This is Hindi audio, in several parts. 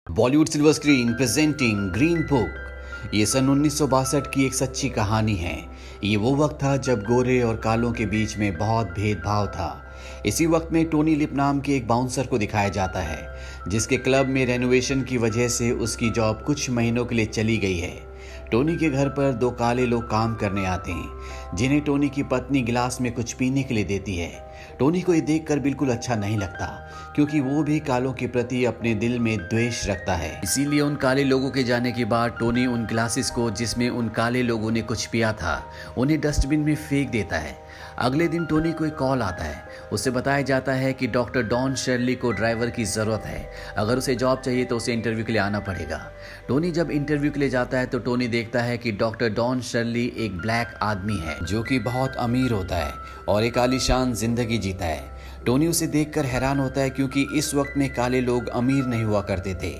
Bollywood silver screen presenting green book. ये सन 1962 की एक सच्ची कहानी है। ये वो वक्त था जब गोरे और कालों के बीच में बहुत भेदभाव था। इसी वक्त में टोनी लिप नाम के एक बाउंसर को दिखाया जाता है, जिसके क्लब में रेनोवेशन की वजह से उसकी जॉब कुछ महीनों के लिए चली गई है। टोनी के घर पर दो काले लोग काम करने आते हैं, जिन्हें टोनी की पत्नी गिलास में कुछ पीने के लिए देती है। टोनी को ये देखकर बिल्कुल अच्छा नहीं लगता, क्योंकि वो भी कालों के प्रति अपने दिल में द्वेष रखता है। इसीलिए उन काले लोगों के जाने के बाद टोनी उन ग्लासेस को जिसमें उन काले लोगों ने कुछ पिया था, उन्हें डस्टबिन में फेंक देता है। अगले दिन टोनी को एक कॉल आता है। उसे बताया जाता है कि डॉक्टर डॉन शर्ली को ड्राइवर की ज़रूरत है। अगर उसे जॉब चाहिए तो उसे इंटरव्यू के लिए आना पड़ेगा। टोनी जब इंटरव्यू के लिए जाता है तो टोनी देखता है कि डॉक्टर डॉन शर्ली एक ब्लैक आदमी है, जो कि बहुत अमीर होता है और एक आलीशान जिंदगी जीता है। टोनी उसे देखकर हैरान होता है, क्योंकि इस वक्त में काले लोग अमीर नहीं हुआ करते थे।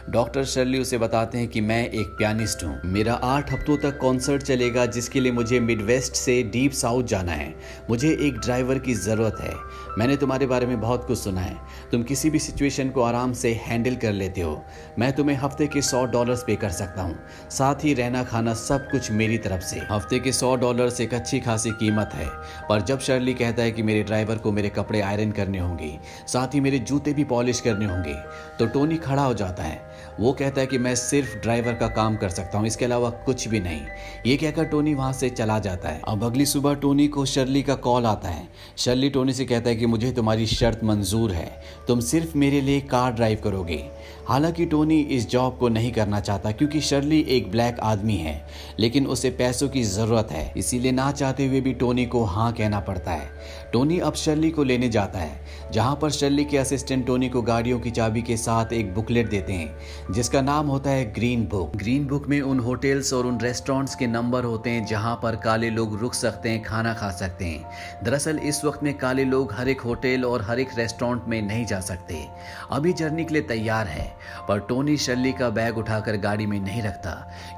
डॉक्टर शर्ली उसे बताते हैं कि मैं एक पियानिस्ट हूँ। मेरा 8 हफ्तों तक कॉन्सर्ट चलेगा, जिसके लिए मुझे मिडवेस्ट से डीप साउथ जाना है। मुझे एक ड्राइवर की ज़रूरत है। मैंने तुम्हारे बारे में बहुत कुछ सुना है। तुम किसी भी सिचुएशन को आराम से हैंडल कर लेते हो। मैं तुम्हें हफ्ते के $100 पे कर सकता हूँ, साथ ही रहना खाना सब कुछ मेरी तरफ से। हफ्ते के $100 एक अच्छी खासी कीमत है। पर जब शर्ली कहता है कि मेरे ड्राइवर को मेरे कपड़े आयरन करने होंगे, साथ ही मेरे जूते भी पॉलिश करने होंगे, तो टोनी खड़ा हो जाता है। वो कहता है कि मैं सिर्फ ड्राइवर का काम कर सकता हूँ, इसके अलावा कुछ भी नहीं। ये कहकर टोनी वहाँ से चला जाता है। अब अगली सुबह टोनी को शर्ली का कॉल आता है। शर्ली टोनी से कहता है कि मुझे तुम्हारी शर्त मंजूर है, तुम सिर्फ मेरे लिए कार ड्राइव करोगे। हालांकि टोनी इस जॉब को नहीं करना चाहता, क्योंकि शर्ली एक ब्लैक आदमी है, लेकिन उसे पैसों की ज़रूरत है। इसीलिए ना चाहते हुए भी टोनी को हाँ कहना पड़ता है। टोनी अब शर्ली को लेने जाता है, जहाँ पर शर्ली के असिस्टेंट टोनी को गाड़ियों की चाबी के साथ एक बुकलेट देते हैं, जिसका नाम होता है ग्रीन बुक। ग्रीन बुक में उन होटल्स और उन रेस्टोरेंट्स के नंबर होते हैं जहाँ पर काले लोग रुक सकते हैं, खाना खा सकते हैं। दरअसल इस वक्त में काले लोग हर एक होटल और हर एक रेस्टोरेंट में नहीं जा सकते। अभी जर्नी के लिए तैयार है, पर टोनी शर्ली का बैग उठाकर गाड़ी में नहीं रखता,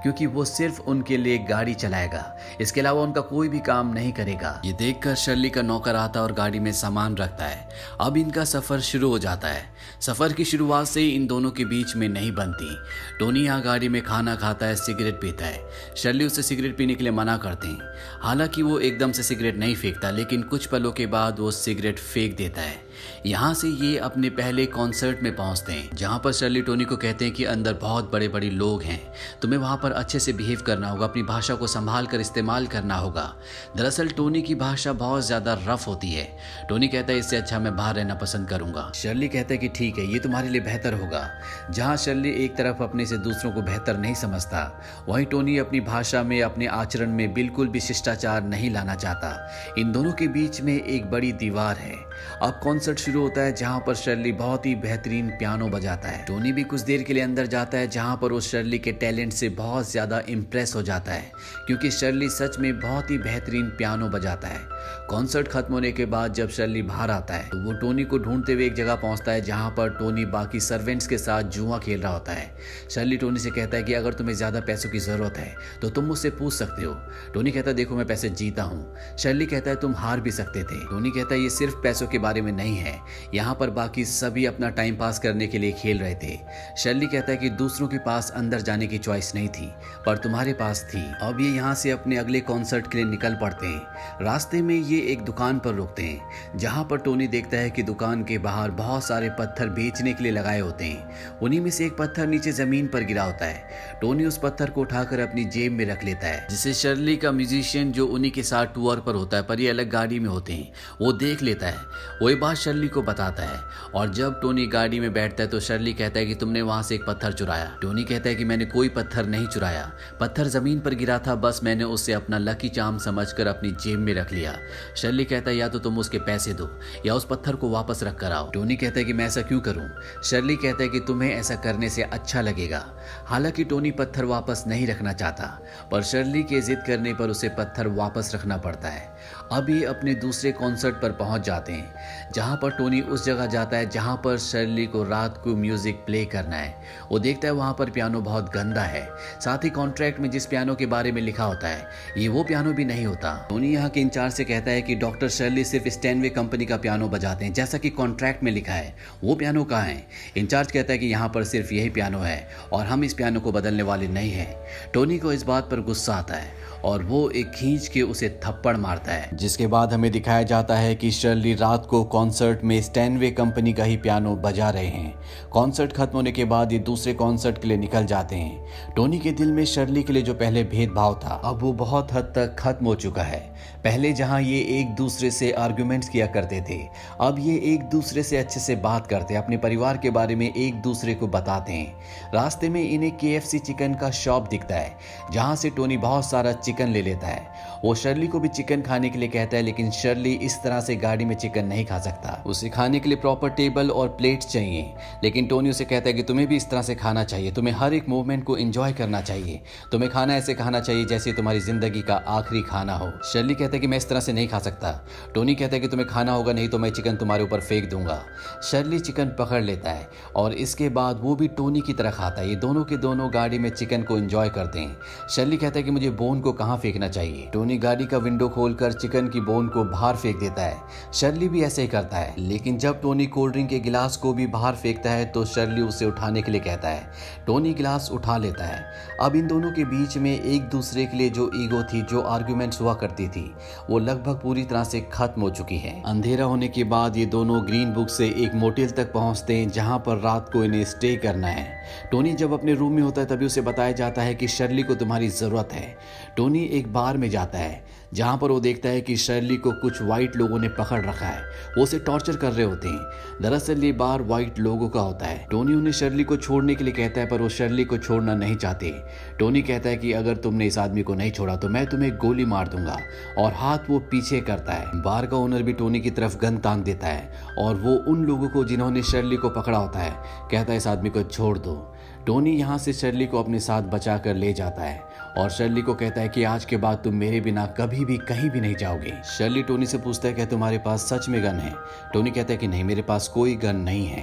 क्योंकि वो सिर्फ उनके लिए गाड़ी चलाएगा। इसके अलावा उनका कोई भी काम नहीं करेगा। ये देखकर शर्ली का नौकर आता और गाड़ी में सामान रखता है। अब इनका सफर शुरू हो जाता है। सफर की शुरुआत से ही इन दोनों के बीच में नहीं बनती। टोनी यहाँ गाड़ी में खाना खाता है, सिगरेट पीता है। शर्ली उसे सिगरेट पीने के लिए मना करते हैं। हालांकि वो एकदम से सिगरेट नहीं फेंकता, लेकिन कुछ पलों के बाद वो सिगरेट फेंक देता है। यहाँ से ये अपने पहले कॉन्सर्ट में पहुँचते हैं, जहाँ पर शर्ली टोनी को कहते हैं कि अंदर बहुत बड़े बड़े लोग हैं, तुम्हें वहाँ पर अच्छे से बिहेव करना होगा, अपनी भाषा को संभाल कर इस्तेमाल करना होगा। दरअसल टोनी की भाषा बहुत ज़्यादा रफ होती है। टोनी कहता है इससे अच्छा मैं बाहर रहना पसंद करूंगा। शर्ली कहता है कि ठीक है, ये तुम्हारे लिए बेहतर होगा। जहाँ शर्ली एक तरफ अपने से दूसरों को बेहतर नहीं समझता, वहीं टोनी अपनी भाषा में, अपने आचरण में बिल्कुल भी शिष्टाचार नहीं लाना चाहता। इन दोनों के बीच में एक बड़ी दीवार है। अब कॉन्सर्ट शुरू होता है, जहाँ पर शर्ली बहुत ही बेहतरीन पियानो बजाता है। टोनी भी कुछ देर के लिए अंदर जाता है, जहाँ पर वो शर्ली के टैलेंट से बहुत ज़्यादा इम्प्रेस हो जाता है, क्योंकि शर्ली सच में बहुत ही बेहतरीन पियानो बजाता है। कॉन्सर्ट खत्म होने के बाद जब शर्ली बाहर आता है, तो वो टोनी को ढूंढते हुए एक जगह पहुंचता है, जहां पर टोनी बाकी सर्वेंट्स के साथ जुआ खेल रहा होता है। शर्ली टोनी से कहता है कि अगर तुम्हें ज़्यादा पैसों की ज़रूरत है तो तुम मुझसे पूछ सकते हो। टोनी कहता है देखो मैं पैसे जीता हूँ। शर्ली कहता है तुम हार भी सकते थे। टोनी कहता है ये सिर्फ पैसों के बारे में नहीं है, यहाँ पर बाकी सभी अपना टाइम पास करने के लिए खेल रहे थे। शर्ली कहता है कि दूसरों के पास अंदर जाने की चॉइस नहीं थी, पर तुम्हारे पास थी। अब ये यहाँ से अपने अगले कॉन्सर्ट के लिए निकल पड़ते हैं। रास्ते में ये एक दुकान पर रुकते हैं, जहां पर टोनी देखता है कि दुकान के बाहर बहुत सारे पत्थर बेचने के लिए लगाए होते हैं। उन्हीं में से एक पत्थर नीचे जमीन पर गिरा होता है। टोनी उस पत्थर को उठाकर अपनी जेब में रख लेता है, जिसे शर्ली का म्यूजिशियन जो उन्हीं के साथ टूर पर होता है, पर ये अलग गाड़ी में होते हैं, वो देख लेता है। वो ये बात शर्ली को बताता है, और जब टोनी गाड़ी में बैठता है तो शर्ली कहता है कि तुमने वहां से एक पत्थर चुराया। टोनी कहता है कि मैंने कोई पत्थर नहीं चुराया, पत्थर जमीन पर गिरा था, बस मैंने उसे अपना लकी चार्म समझकर अपनी जेब में रख लिया। शर्ली कहता है या तो तुम उसके पैसे दो या उस पत्थर को वापस रख कर आओ। टोनी कहता है कि मैं ऐसा क्यों करूं? शर्ली कहता है कि तुम्हें ऐसा करने से अच्छा लगेगा। हालांकि टोनी पत्थर वापस नहीं रखना चाहता, पर शर्ली के जिद करने पर उसे पत्थर वापस रखना पड़ता है। अब ये अपने दूसरे कॉन्सर्ट पर पहुंच जाते हैं, जहां पर टोनी उस जगह जाता है जहां पर शर्ली को रात को म्यूजिक प्ले करना है। वो देखता है वहां पर पियानो बहुत गंदा है, साथ ही कॉन्ट्रैक्ट में जिस पियानो के बारे में लिखा होता है ये वो पियानो भी नहीं होता। टोनी यहाँ के इंचार्ज से कहता है कि डॉक्टर शर्ली सिर्फ स्टैनवे कंपनी का पियानो बजाते हैं, जैसा कि कॉन्ट्रैक्ट में लिखा है। वो पियानो कहाँ है? इंचार्ज कहता है कि यहाँ पर सिर्फ यही पियानो है और हम इस पियानो को बदलने वाले नहीं हैं। टोनी को इस बात पर गुस्सा आता है और वो एक खींच के उसे थप्पड़ मारता है, जिसके बाद हमें दिखाया जाता है कि शर्ली रात को कॉन्सर्ट में स्टैनवे कंपनी का ही पियानो बजा रहे हैं। कॉन्सर्ट खत्म होने के बाद ये दूसरे कॉन्सर्ट के लिए निकल जाते हैं। टोनी के दिल में शर्ली के लिए जो पहले भेदभाव था, अब वो बहुत हद तक खत्म हो चुका है। पहले जहां ये एक दूसरे से आर्गुमेंट्स किया करते थे, अब ये एक दूसरे से अच्छे से बात करते, अपने परिवार के बारे में एक दूसरे को बताते हैं। रास्ते में इन्हें KFC चिकन का शॉप दिखता है, जहां से टोनी बहुत सारा चिकन ले लेता है। वो शर्ली को भी चिकन खाने के लिए कहता है, लेकिन शर्ली इस तरह से गाड़ी में चिकन नहीं खा सकता। उसे खाने के लिए प्रॉपर टेबल और प्लेट्स चाहिए, लेकिन टोनी उसे कहता है कि तुम्हें भी इस तरह से खाना चाहिए, तुम्हें हर एक मूवमेंट को एंजॉय करना चाहिए, तुम्हें खाना ऐसे खाना चाहिए जैसे तुम्हारी जिंदगी का आखिरी खाना हो। शर्ली कहता है कि मैं इस तरह से नहीं खा सकता। टोनी कहता है कि तुम्हें खाना होगा, नहीं तो मैं चिकन तुम्हारे ऊपर फेंक दूंगा। शर्ली चिकन पकड़ लेता है और इसके बाद वो भी टोनी की तरह खाता है। ये दोनों के दोनों गाड़ी में चिकन को एंजॉय करते हैं। शर्ली कहता है कि मुझे बोन को कहाँ फेंकना चाहिए। टोनी गाड़ी का विंडो खोलकर चिकन की बोन को बाहर फेंक देता है। शर्ली भी ऐसे ही करता है, लेकिन जब टोनी कोल्ड ड्रिंक के गिलास को भी बाहर फेंकता है तो शर्ली उसे उठाने के लिए कहता है। टोनी गिलास उठा लेता है। अब इन दोनों के बीच में एक दूसरे के लिए जो ईगो थी, जो आर्ग्यूमेंट्स हुआ करती थी, वो लगभग पूरी तरह से खत्म हो चुकी है। अंधेरा होने के बाद ये दोनों ग्रीन बुक से एक मोटेल तक पहुंचते हैं, जहां पर रात को इन्हें स्टे करना है। टोनी जब अपने रूम में होता है तभी उसे बताया जाता है कि शर्ली को तुम्हारी जरूरत है। टोनी एक बार में जाता है, जहां पर वो देखता है कि शर्ली को कुछ वाइट लोगों ने पकड़ रखा है, वो उसे टॉर्चर कर रहे होते हैं। दरअसल ये बार वाइट लोगों का होता है। टोनी उन्हें शर्ली को छोड़ने के लिए कहता है, पर वो शर्ली को छोड़ना नहीं चाहते। टोनी कहता है कि अगर तुमने इस आदमी को नहीं छोड़ा तो मैं तुम्हें गोली मार दूंगा, और हाथ वो पीछे करता है। बार का ओनर भी टोनी की तरफ गन तान देता है और वो उन लोगों को जिन्होंने शर्ली को पकड़ा होता है कहता है, इस आदमी को छोड़ दो। टोनी यहाँ से शर्ली को अपने साथ बचा कर ले जाता है और शर्ली को कहता है कि आज के बाद तुम मेरे बिना कभी भी कहीं भी नहीं जाओगे। शर्ली टोनी से पूछता है कि तुम्हारे पास सच में गन है? टोनी कहता है कि नहीं, मेरे पास कोई गन नहीं है।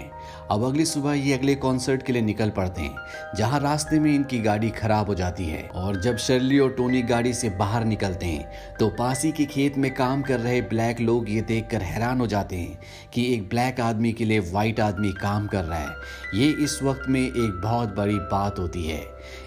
अब अगली सुबह ये अगले कॉन्सर्ट के लिए निकल पड़ते हैं, जहाँ रास्ते में इनकी गाड़ी खराब हो जाती है। और जब शर्ली और टोनी गाड़ी से बाहर निकलते हैं तो पासी के खेत में काम कर रहे ब्लैक लोग ये देखकर हैरान हो जाते हैं कि एक ब्लैक आदमी के लिए व्हाइट आदमी काम कर रहा है। ये इस वक्त में एक बहुत बड़ी बात होती है।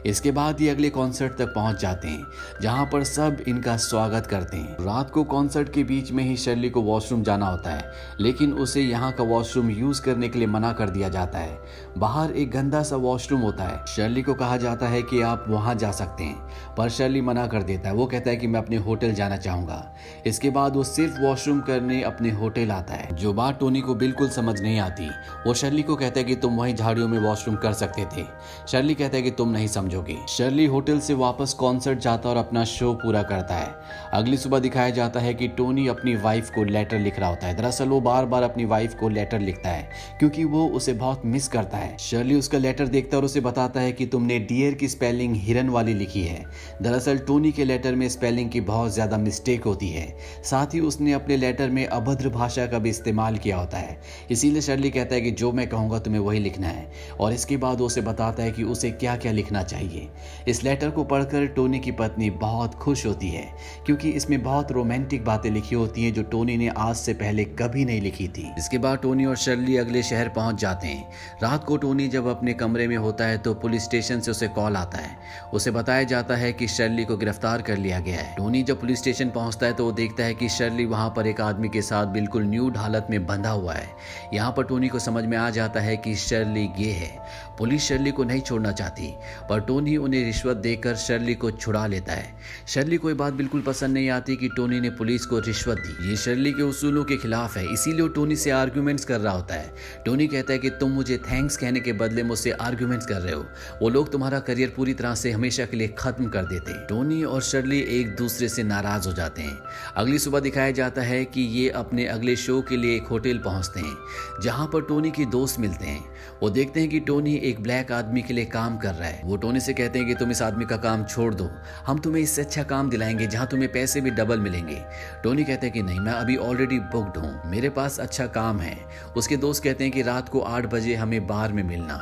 इसके बाद ये अगले कॉन्सर्ट तक पहुंच जाते हैं, जहां पर सब इनका स्वागत करते हैं। रात को कॉन्सर्ट के बीच में ही शर्ली को वॉशरूम जाना होता है, लेकिन उसे यहाँ का वॉशरूम यूज करने के लिए मना कर दिया जाता है। बाहर एक गंदा सा वॉशरूम होता है। शर्ली को कहा जाता है कि आप वहां जा सकते हैं, पर शर्ली मना कर देता है। वो कहता है कि मैं अपने होटल जाना चाहूंगा। इसके बाद वो सिर्फ वॉशरूम करने अपने होटल आता है। जो बात टोनी को बिल्कुल समझ नहीं आती, वो शर्ली को कहता है कि तुम वहीं झाड़ियों में वॉशरूम कर सकते थे। शर्ली कहता है कि तुम नहीं समझोगे। शर्ली होटल से वापस कॉन्सर्ट जाता और अपना शो पूरा करता है। अगली सुबह दिखाया जाता है कि टोनी अपनी वाइफ को लेटर लिख रहा होता है। दरअसल वो बार बार अपनी वाइफ को लेटर लिखता है क्योंकि वो उसे बहुत मिस करता है। शर्ली उसका लेटर देखता है और उसे बताता है कि तुमने डियर की स्पेलिंग हिरन वाली लिखी है। दरअसल टोनी के लेटर में स्पेलिंग की बहुत ज्यादा मिस्टेक होती है। साथ ही उसने अपने लेटर में अभद्र भाषा का भी इस्तेमाल किया होता है। इसीलिए शर्ली कहता है कि जो मैं कहूंगा तुम्हें वही लिखना है, और इसके बाद वो उसे बताता है कि उसे क्या क्या लिखना चाहिए। इस लेटर को पढ़कर टोनी की पत्नी बहुत खुश होती है क्योंकि इसमें बहुत रोमांटिक बातें लिखी होती हैं जो टोनी ने आज से पहले कभी नहीं लिखी थी। इसके बाद टोनी और शर्ली अगले शहर पहुंच जाते हैं। रात को टोनी जब अपने कमरे में होता है तो पुलिस स्टेशन से उसे कॉल आता है। उसे बताया जाता है कि शर्ली को गिरफ्तार कर लिया गया है। टोनी जब पुलिस स्टेशन पहुंचता है तो वो देखता है कि शर्ली वहां पर एक आदमी के साथ बिल्कुल न्यूड हालत में बंधा हुआ है। यहाँ पर टोनी को समझ में आ जाता है कि शर्ली गे है। पुलिस शर्ली को नहीं छोड़ना चाहती, पर टोनी उन्हें रिश्वत देकर शर्ली को छुड़ा लेता है। शर्ली को ये बात बिल्कुल पसंद नहीं आती कि टोनी ने पुलिस को रिश्वत दी। ये शर्ली के उसूलों के खिलाफ है, इसीलिए वो टोनी से आर्ग्यूमेंट्स कर रहा होता है। टोनी कहता है कि तुम मुझे थैंक्स कहने के बदले मुझसे आर्ग्यूमेंट्स कर रहे हो। वो लोग तुम्हारा करियर पूरी तरह से हमेशा के लिए खत्म कर देते। टोनी और शर्ली एक दूसरे से नाराज हो जाते हैं। अगली सुबह दिखाया जाता है कि ये अपने अगले शो के लिए एक होटल पहुंचते हैं, जहां पर टोनी के दोस्त मिलते हैं। वो देखते हैं कि टोनी एक ब्लैक आदमी के लिए काम कर रहा है। वो टोनी से कहते हैं कि तुम इस आदमी का काम छोड़ दो, हम तुम्हें इससे अच्छा काम दिलाएंगे जहां तुम्हें पैसे भी डबल मिलेंगे। टोनी कहते हैं कि नहीं, मैं अभी ऑलरेडी बुक्ड हूँ, मेरे पास अच्छा काम है। उसके दोस्त कहते हैं कि रात को 8 बजे हमें बार में मिलना।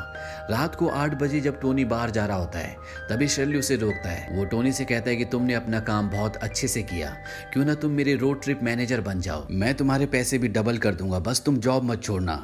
रात को 8 बजे जब टोनी बाहर जा रहा होता है तभी शर्ली उसे रोकता है। वो टोनी से कहता है कि तुमने अपना काम बहुत अच्छे से किया, क्यों ना तुम मेरे रोड ट्रिप मैनेजर बन जाओ, मैं तुम्हारे पैसे भी डबल कर दूंगा, बस तुम जॉब मत छोड़ना।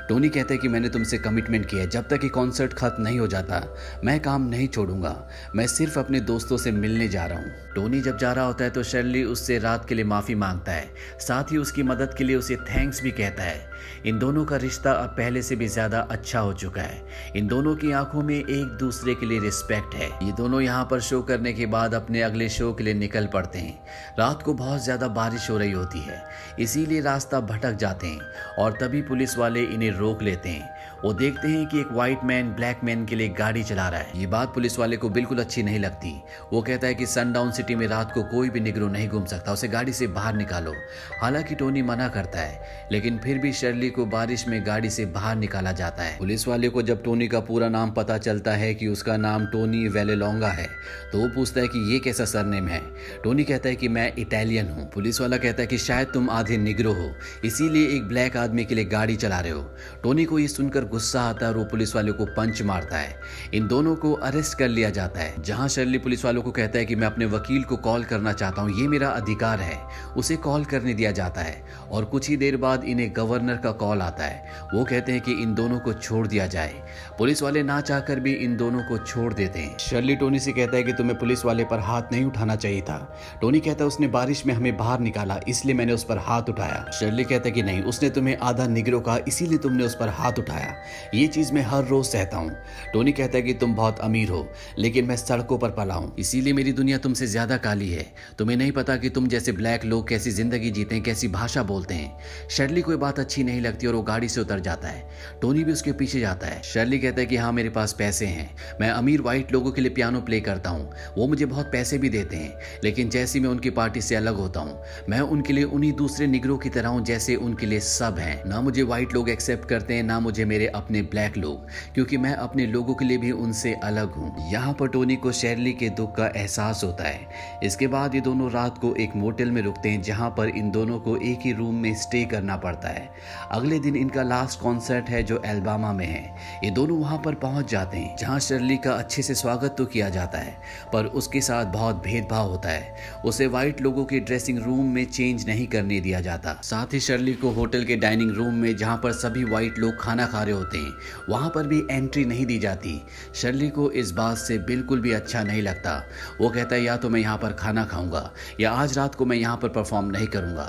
टोनी कहता है कि मैंने तुमसे कमिटमेंट किया है, जब तक कि कॉन्सर्ट खत्म नहीं हो जाता मैं काम नहीं छोड़ूंगा, मैं सिर्फ अपने दोस्तों से मिलने जा रहा हूँ। टोनी जब जा रहा होता है तो शर्ली उससे रात के लिए माफी मांगता है, साथ ही उसकी मदद के लिए उसे थैंक्स भी कहता है। इन दोनों का रिश्ता अब पहले से भी ज्यादा अच्छा हो चुका है। इन दोनों की आंखों में एक दूसरे के लिए रिस्पेक्ट है। ये दोनों यहाँ पर शो करने के बाद अपने अगले शो के लिए निकल पड़ते हैं। रात को बहुत ज्यादा बारिश हो रही होती है, इसीलिए रास्ता भटक जाते हैं और तभी पुलिस वाले इन्हें रोक लेते हैं। वो देखते हैं कि एक व्हाइट मैन ब्लैक मैन के लिए गाड़ी चला रहा है। ये बात पुलिस वाले को बिल्कुल अच्छी नहीं लगती। वो कहता है कि सनडाउन सिटी में रात को कोई भी निग्रो नहीं घूम सकता, उसे गाड़ी से बाहर निकालो। हालांकि टोनी मना करता है, लेकिन फिर भी शर्ली को बारिश में गाड़ी से बाहर निकाला जाता है। पुलिस वाले को जब टोनी का पूरा नाम पता चलता है कि उसका नाम टोनी वेलेलोंगा है तो वो पूछता है कि ये कैसा सरनेम है। टोनी कहता है कि मैं इटालियन हूँ। पुलिस वाला कहता है कि शायद तुम आधे निग्रो हो, इसीलिए एक ब्लैक आदमी के लिए गाड़ी चला रहे हो। टोनी को ये सुनकर गुस्सा आता है और वो पुलिस वाले को पंच मारता है। इन दोनों को अरेस्ट कर लिया जाता है, जहां शर्ली पुलिस वालों को कहता है कि मैं अपने वकील को कॉल करना चाहता हूं, ये मेरा अधिकार है। उसे कॉल करने दिया जाता है और कुछ ही देर बाद इन्हें गवर्नर का कॉल आता है। वो कहते हैं कि इन दोनों को छोड़ दिया जाए। पुलिस वाले ना चाहकर भी इन दोनों को छोड़ देते हैं। शर्ली टोनी से कहता है कि तुम्हें पुलिस वाले पर हाथ नहीं उठाना चाहिए था। टोनी कहता है उसने बारिश में हमें बाहर निकाला, इसलिए मैंने उस पर हाथ उठाया। शर्ली कहता है कि नहीं, उसने तुम्हें आधा निग्रो कहा, इसीलिए तुमने उस पर हाथ उठाया। ये चीज मैं हर रोज सहता हूँ। टोनी कहता है कि तुम बहुत अमीर हो, लेकिन मैं सड़कों पर पला हूँ, इसीलिए मेरी दुनिया तुमसे ज्यादा काली है। तुम्हें नहीं पता कि तुम जैसे ब्लैक लोग कैसी जिंदगी जीते हैं, कैसी भाषा बोलते हैं। शर्ली को ये बात अच्छी नहीं लगती और वो गाड़ी से उतर जाता है। टोनी भी उसके पीछे जाता है। शर्ली कहता है कि हाँ, मेरे पास पैसे हैं, मैं अमीर व्हाइट लोगों के लिए पियानो प्ले करता हूँ, वो मुझे बहुत पैसे भी देते हैं, लेकिन जैसे मैं उनकी पार्टी से अलग होता हूँ, मैं उनके लिए उन्हीं दूसरे निग्रो की तरह हूँ जैसे उनके लिए सब हैं। ना मुझे व्हाइट लोग एक्सेप्ट करते हैं, ना मुझे मेरे अपने ब्लैक लोग, क्योंकि मैं अपने लोगों के लिए भी उनसे अलग हूँ। यहाँ पर टोनी को शर्ली के दुख का एहसास होता है। इसके बाद ये दोनों रात को एक मोटेल में रुकते हैं, जहाँ पर इन दोनों को एक ही रूम में स्टे करना पड़ता है। अगले दिन इनका लास्ट कॉन्सर्ट है जो एल्बामा में है। ये दोनों वहाँ पर पहुँच जाते हैं, जहाँ शर्ली का अच्छे से स्वागत तो किया जाता है, पर उसके साथ बहुत भेदभाव होता है। उसे व्हाइट लोगों के ड्रेसिंग रूम में चेंज नहीं करने दिया जाता। साथ ही शर्ली को होटल के डाइनिंग रूम में, जहाँ पर सभी व्हाइट लोग खाना खा रहे होते हैं, वहाँ पर भी एंट्री नहीं दी जाती। शर्ली को इस बात से बिल्कुल भी अच्छा नहीं लगता। वो कहता है या तो मैं यहाँ पर खाना खाऊंगा या आज रात को मैं यहाँ पर परफॉर्म नहीं करूंगा।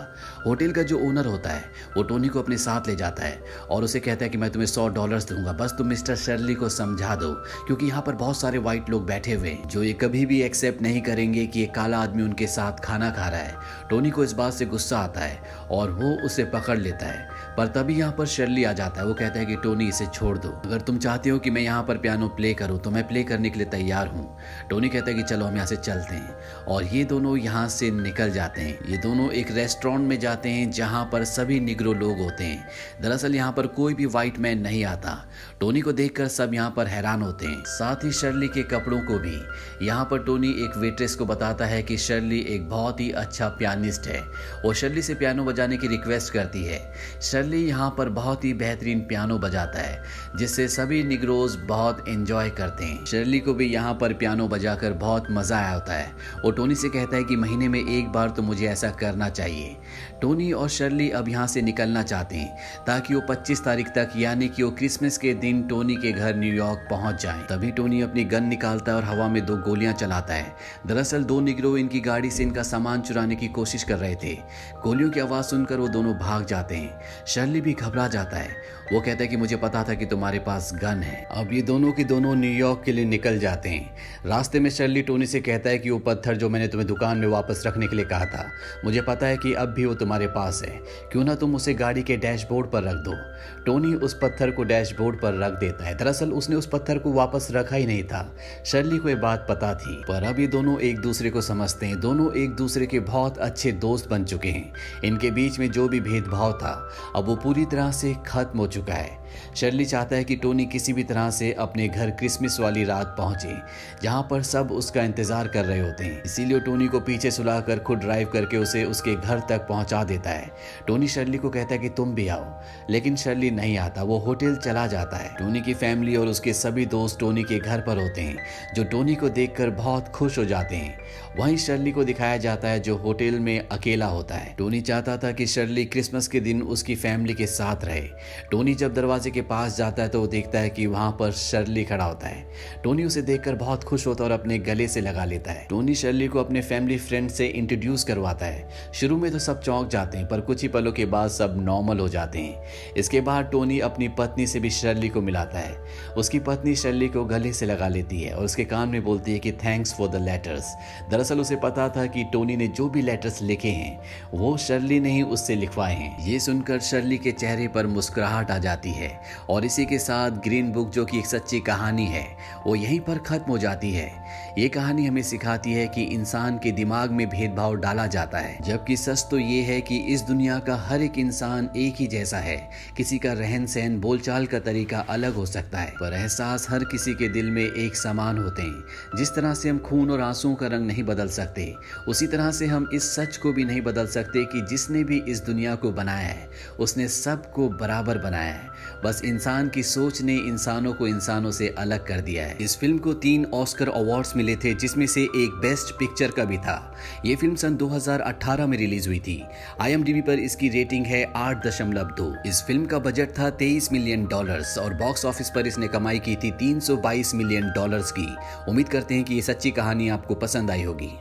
होटल का जो ओनर होता है वो टोनी को अपने साथ ले जाता है और उसे कहता है कि मैं तुम्हें $100 दूंगा, बस तुम मिस्टर शर्ली को समझा दो, क्योंकि यहाँ पर बहुत सारे व्हाइट लोग बैठे हुए हैं जो ये कभी भी एक्सेप्ट नहीं करेंगे कि एक काला आदमी उनके साथ खाना खा रहा है। टोनी को इस बात से गुस्सा आता है और वो उसे पकड़ लेता है, पर तभी यहाँ पर शर्ली आ जाता है। वो कहता है कि टोनी इसे छोड़ दो, अगर तुम चाहती हो कि मैं यहाँ पर पियानो प्ले करूँ तो मैं प्ले करने के लिए तैयार हूँ। टोनी कहता है कि चलो हम यहाँ से चलते हैं और ये दोनों यहाँ से निकल जाते हैं। ये दोनों एक रेस्टोरेंट में जाते हैं जहाँ पर सभी निग्रो लोग होते हैं। दरअसल यहाँ पर कोई भी व्हाइट मैन नहीं आता। टोनी को देखकर सब यहाँ पर हैरान होते हैं, साथ ही शर्ली के कपड़ों को भी। यहाँ पर टोनी एक वेट्रेस को बताता है कि शर्ली एक बहुत ही अच्छा पियानिस्ट है। वो शर्ली से पियानो बजाने की रिक्वेस्ट करती है। शर्ली यहाँ पर बहुत ही बेहतरीन पियानो बजाता है, जिससे सभी निग्रोज बहुत एंजॉय करते हैं। शर्ली को भी यहाँ पर पियानो बजाकर बहुत मजा आया होता है। वो टोनी से कहता है कि महीने में एक बार तो मुझे ऐसा करना चाहिए। टोनी और शर्ली अब यहाँ से निकलना चाहते हैं ताकि वो 25 तारीख तक, यानी कि वो क्रिसमस के दिन टोनी के घर न्यूयॉर्क पहुंच जाएं। तभी टोनी अपनी गन निकालता है और हवा में 2 गोलियां चलाता है। दरअसल 2 निग्रो इनकी गाड़ी से इनका सामान चुराने की कोशिश कर रहे थे। गोलियों की आवाज सुनकर वो दोनों भाग जाते हैं। शर्ली भी घबरा जाता है। वो कहता है कि मुझे पता था कि तुम्हारे पास गन है। अब ये दोनों के दोनों न्यूयॉर्क के लिए निकल जाते हैं। रास्ते में शर्ली टोनी से कहता है कि वो पत्थर जो मैंने तुम्हें दुकान में वापस रखने के लिए कहा था, मुझे पता है कि अब भी वो तुम्हारे पास है, क्यों ना तुम उसे गाड़ी के डैशबोर्ड पर रख दो। टोनी उस पत्थर को डैशबोर्ड पर रख देता है। दरअसल उसने उस पत्थर को वापस रखा ही नहीं था। शर्ली को ये बात पता थी, पर अब ये दोनों एक दूसरे को समझते हैं। दोनों एक दूसरे के बहुत अच्छे दोस्त बन चुके हैं। इनके बीच में जो भी भेदभाव था अब वो पूरी तरह से खत्म हो चुका है। शर्ली चाहता है कि टोनी किसी भी तरह से अपने घर क्रिसमस वाली रात पहुंचे, जहां पर सब उसका इंतजार कर रहे होते हैं। इसीलिए टोनी को पीछे सुलाकर खुद ड्राइव करके उसे उसके घर तक पहुंचा देता है। टोनी शर्ली को कहता है कि तुम भी आओ, लेकिन शर्ली नहीं आता, वो होटल चला जाता है। टोनी की फैमिली और उसके सभी दोस्त टोनी के घर पर होते हैं, जो टोनी को देखकर बहुत खुश हो जाते हैं। वहीं शर्ली को दिखाया जाता है जो होटल में अकेला होता है। टोनी चाहता था कि शर्ली क्रिसमस के दिन उसकी फैमिली के साथ रहे। टोनी जब दरवाजे के पास जाता है तो वो देखता है कि वहां पर शर्ली खड़ा होता है। टोनी उसे देखकर बहुत खुश होता है और अपने गले से लगा लेता है। टोनी शर्ली को अपने फैमिली फ्रेंड से इंट्रोड्यूस करवाता है। शुरू में तो सब चौंक जाते हैं, पर कुछ ही पलों के बाद सब नॉर्मल हो जाते हैं। इसके बाद टोनी अपनी पत्नी से भी शर्ली को मिलाता है। उसकी पत्नी शर्ली को गले से लगा लेती है और उसके कान में बोलती है कि थैंक्स फॉर द लेटर्स। दरअसल उसे पता था कि टोनी ने जो भी लेटर्स लिखे हैं वो शर्ली ने ही उससे लिखवाए हैं। ये सुनकर शर्ली के चेहरे पर मुस्कुराहट आ जाती है और इसी के साथ ग्रीन बुक, जो कि एक सच्ची कहानी है, वो यहीं पर खत्म हो जाती है। ये कहानी हमें सिखाती है कि इंसान के दिमाग में भेदभाव डाला जाता है, जबकि सच तो ये है कि इस दुनिया का हर एक इंसान एक ही जैसा है। किसी का रहन सहन, बोलचाल का तरीका अलग हो सकता है, पर एहसास हर किसी के दिल में एक समान होते हैं। जिस तरह से हम खून और आंसुओं का रंग नहीं बदल सकते, उसी तरह से हम इस सच को भी नहीं बदल सकते कि जिसने भी इस दुनिया को बनाया है उसने सबको बराबर बनाया है। बस इंसान की सोच ने इंसानों को इंसानों से अलग कर दिया है। इस फिल्म को 3 ऑस्कर अवार्ड्स मिले थे, जिसमें से एक बेस्ट पिक्चर का भी था। ये फिल्म सन 2018 में रिलीज हुई थी। IMDb पर इसकी रेटिंग है 8.2। इस फिल्म का बजट था $23 मिलियन और बॉक्स ऑफिस पर इसने कमाई की थी $322 मिलियन की। उम्मीद करते हैं कि ये सच्ची कहानी आपको पसंद आई होगी।